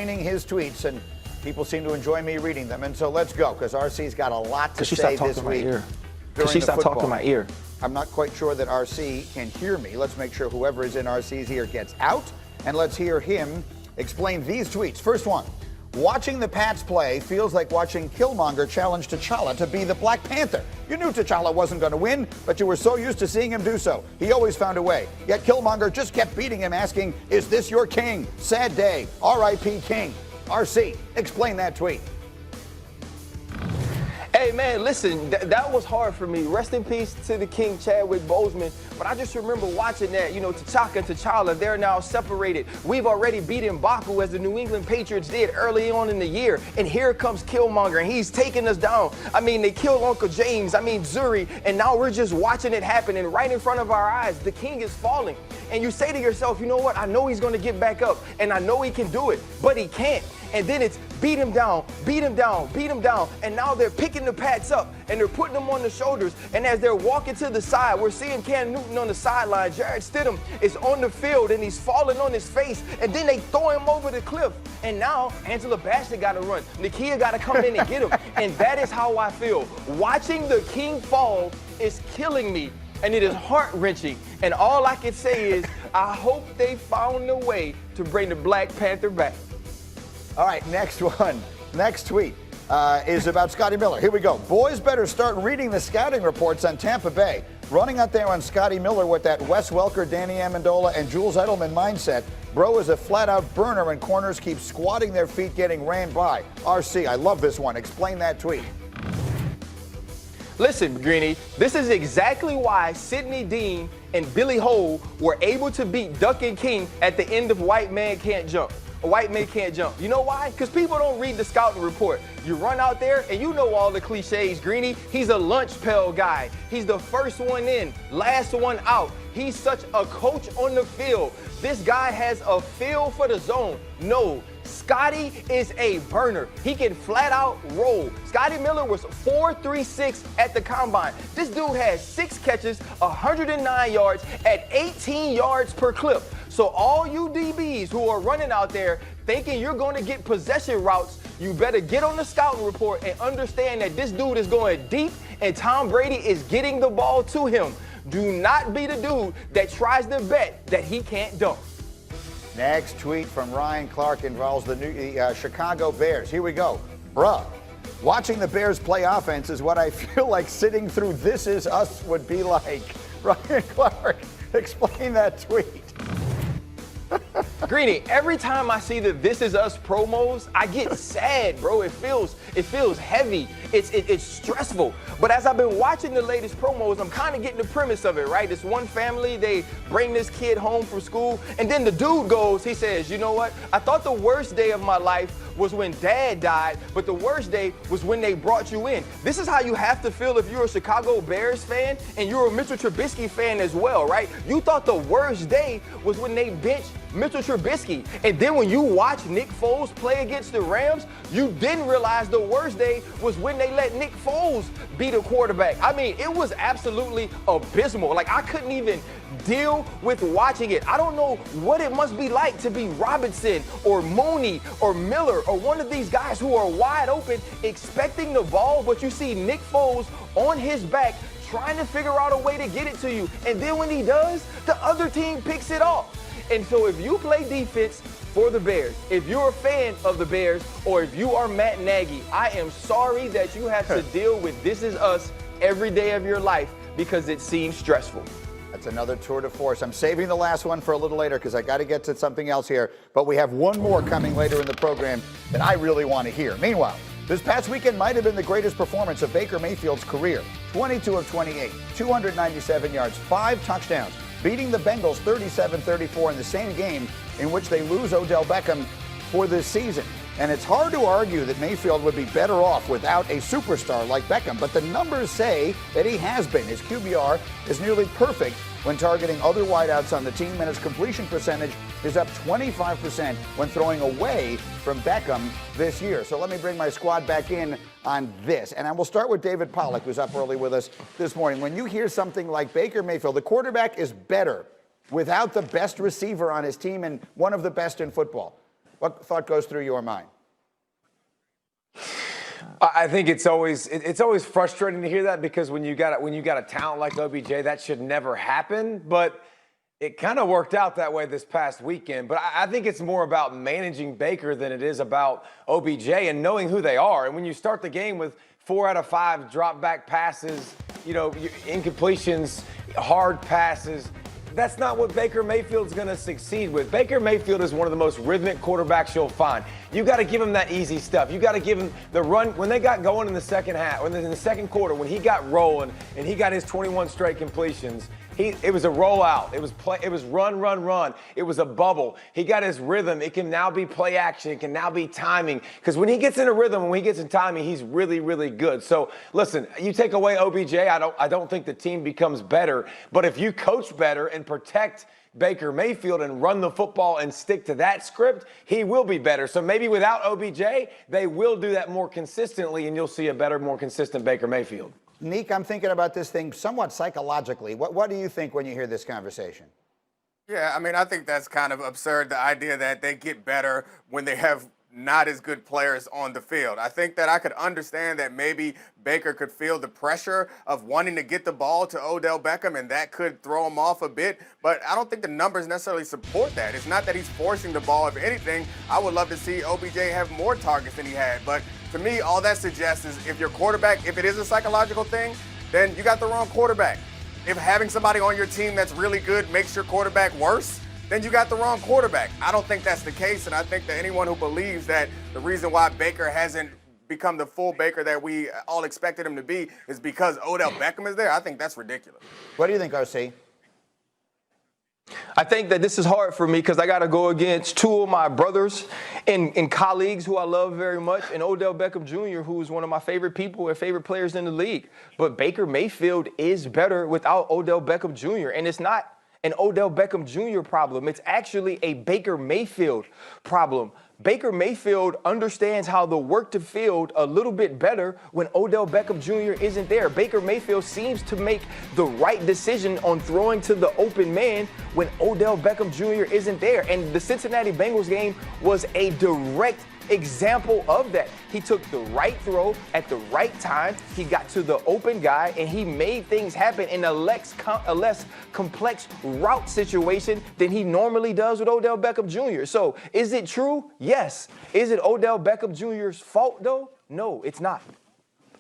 explaining his tweets, and people seem to enjoy me reading them. And so let's go, because RC's got a lot to say this week. Because she stopped talking to my ear. I'm not quite sure that RC can hear me. Let's make sure whoever is in RC's ear gets out, and let's hear him explain these tweets. First one. Watching the Pats play feels like watching Killmonger challenge T'Challa to be the Black Panther. You knew T'Challa wasn't going to win, but you were so used to seeing him do so. He always found a way. Yet Killmonger just kept beating him, asking, "Is this your king? Sad day. R.I.P. King." RC, explain that tweet. Hey, man, listen, that was hard for me. Rest in peace to the King, Chadwick Boseman. But I just remember watching that, T'Chaka and T'Challa, they're now separated. We've already beaten M'Baku as the New England Patriots did early on in the year. And here comes Killmonger, and he's taking us down. I mean, they killed Uncle James, Zuri, and now we're just watching it happen. And right in front of our eyes, the King is falling. And you say to yourself, you know what? I know he's going to get back up, and I know he can do it, but he can't. And then it's beat him down, beat him down, beat him down. And now they're picking the Pats up and they're putting them on the shoulders. And as they're walking to the side, we're seeing Cam Newton on the sideline. Jarrett Stidham is on the field and he's falling on his face. And then they throw him over the cliff. And now Angela Bassett got to run. Nakia got to come in and get him. And that is how I feel. Watching the King fall is killing me. And it is heart-wrenching. And all I can say is, I hope they found a way to bring the Black Panther back. All right, next one. Next tweet is about Scotty Miller. Here we go. Boys better start reading the scouting reports on Tampa Bay. Running out there on Scotty Miller with that Wes Welker, Danny Amendola, and Jules Edelman mindset. Bro is a flat-out burner, and corners keep squatting their feet getting ran by. RC, I love this one. Explain that tweet. Listen, Greeny, this is exactly why Sidney Dean and Billy Hole were able to beat Duck and King at the end of White Man Can't Jump. A white man can't jump. You know why? Because people don't read the scouting report. You run out there and you know all the cliches, Greeny. He's a lunch pail guy. He's the first one in, last one out. He's such a coach on the field. This guy has a feel for the zone. No, Scotty is a burner. He can flat out roll. Scotty Miller was 4.36 at the combine. This dude has 6 catches, 109 yards at 18 yards per clip. So all you DBs who are running out there thinking you're going to get possession routes, you better get on the scouting report and understand that this dude is going deep and Tom Brady is getting the ball to him. Do not be the dude that tries to bet that he can't dunk. Next tweet from Ryan Clark involves the Chicago Bears. Here we go. Bruh, watching the Bears play offense is what I feel like sitting through This Is Us would be like. Ryan Clark, explain that tweet. Greeny, every time I see the This Is Us promos, I get sad, bro. It feels heavy. It's stressful. But as I've been watching the latest promos, I'm kind of getting the premise of it, right? This one family, they bring this kid home from school, and then the dude goes, he says, you know what? I thought the worst day of my life was when Dad died, but the worst day was when they brought you in. This is how you have to feel if you're a Chicago Bears fan and you're a Mitchell Trubisky fan as well, right? You thought the worst day was when they benched Mitchell Trubisky. And then when you watch Nick Foles play against the Rams, you didn't realize the worst day was when they let Nick Foles beat a quarterback. I mean, it was absolutely abysmal. Like, I couldn't even deal with watching it. I don't know what it must be like to be Robinson or Mooney or Miller or one of these guys who are wide open expecting the ball, but you see Nick Foles on his back trying to figure out a way to get it to you. And then when he does, the other team picks it off. And so if you play defense for the Bears, if you're a fan of the Bears, or if you are Matt Nagy, I am sorry that you have to deal with This Is Us every day of your life because it seems stressful. That's another tour de force. I'm saving the last one for a little later because I got to get to something else here. But we have one more coming later in the program that I really want to hear. Meanwhile, this past weekend might have been the greatest performance of Baker Mayfield's career. 22 of 28, 297 yards, 5 touchdowns, beating the Bengals 37-34 in the same game in which they lose Odell Beckham for this season. And it's hard to argue that Mayfield would be better off without a superstar like Beckham, but the numbers say that he has been. His QBR is nearly perfect when targeting other wideouts on the team, and his completion percentage is up 25% when throwing away from Beckham this year. So let me bring my squad back in on this. And I will start with David Pollack, who's up early with us this morning. When you hear something like Baker Mayfield, the quarterback is better without the best receiver on his team and one of the best in football. What thought goes through your mind? I think it's always frustrating to hear that, because when you got a talent like OBJ, that should never happen. But it kind of worked out that way this past weekend. But I think it's more about managing Baker than it is about OBJ and knowing who they are. And when you start the game with 4 out of 5 drop back passes, incompletions, hard passes, that's not what Baker Mayfield's going to succeed with. Baker Mayfield is one of the most rhythmic quarterbacks you'll find. You got to give him that easy stuff. You got to give him the run. When they got going in the second half, in the second quarter, when he got rolling and he got his 21 straight completions, it was a rollout. It was run. It was a bubble. He got his rhythm. It can now be play action. It can now be timing. Because when he gets in a rhythm and when he gets in timing, he's really, really good. So listen, you take away OBJ, I don't think the team becomes better. But if you coach better and protect Baker Mayfield and run the football and stick to that script, he will be better. So maybe without OBJ, they will do that more consistently, and you'll see a better, more consistent Baker Mayfield. Nick, I'm thinking about this thing somewhat psychologically. What do you think when you hear this conversation? Yeah, I mean, I think that's kind of absurd, the idea that they get better when they have not as good players on the field. I think that I could understand that maybe Baker could feel the pressure of wanting to get the ball to Odell Beckham, and that could throw him off a bit, but I don't think the numbers necessarily support that. It's not that he's forcing the ball. If anything, I would love to see OBJ have more targets than he had, but to me, all that suggests is if your quarterback, if it is a psychological thing, then you got the wrong quarterback. If having somebody on your team that's really good makes your quarterback worse, then you got the wrong quarterback. I don't think that's the case, and I think that anyone who believes that the reason why Baker hasn't become the full Baker that we all expected him to be is because Odell Beckham is there, I think that's ridiculous. What do you think, RC? I think that this is hard for me because I got to go against 2 of my brothers and colleagues who I love very much, and Odell Beckham Jr., who is one of my favorite people and favorite players in the league. But Baker Mayfield is better without Odell Beckham Jr., and it's not an Odell Beckham Jr. problem. It's actually a Baker Mayfield problem. Baker Mayfield understands how to work the field a little bit better when Odell Beckham Jr. isn't there. Baker Mayfield seems to make the right decision on throwing to the open man when Odell Beckham Jr. isn't there. And the Cincinnati Bengals game was a direct example of that. He took the right throw at the right time. He got to the open guy, and he made things happen in a less complex route situation than he normally does with Odell Beckham Jr. So is it true? Yes. Is it Odell Beckham Jr.'s fault, though? No, it's not.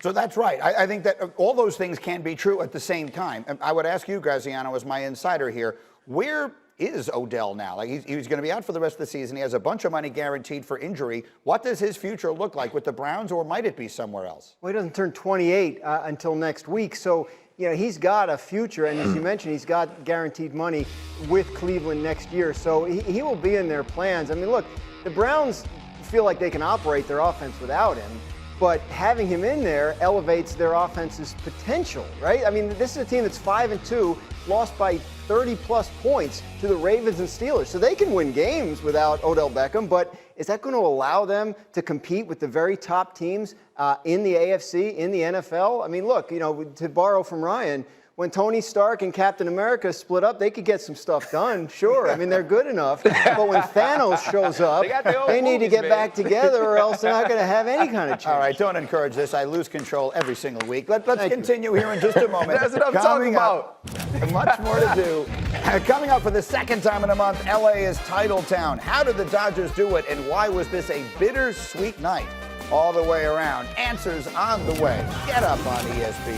So that's right. I think that all those things can be true at the same time. I would ask you, Graziano, as my insider here, where is Odell now? Like he's going to be out for the rest of the season. He has a bunch of money guaranteed for injury. What does his future look like with the Browns, or might it be somewhere else? Well, he doesn't turn 28 until next week, so he's got a future, and as you mentioned, he's got guaranteed money with Cleveland next year, so he will be in their plans. I mean, look, the Browns feel like they can operate their offense without him, but having him in there elevates their offense's potential, right? I mean, this is a team that's 5-2, lost by 30-plus points to the Ravens and Steelers. So they can win games without Odell Beckham, but is that going to allow them to compete with the very top teams in the AFC, in the NFL? I mean, look, to borrow from Ryan, when Tony Stark and Captain America split up, they could get some stuff done, sure. I mean, they're good enough. But when Thanos shows up, they need to get back together, or else they're not going to have any kind of change. All right, don't encourage this. I lose control every single week. Let's continue here in just a moment. That's what I'm talking about. Much more to do. Coming up for the second time in a month, LA is title town. How did the Dodgers do it, and why was this a bittersweet night all the way around? Answers on the way. Get up on ESPN.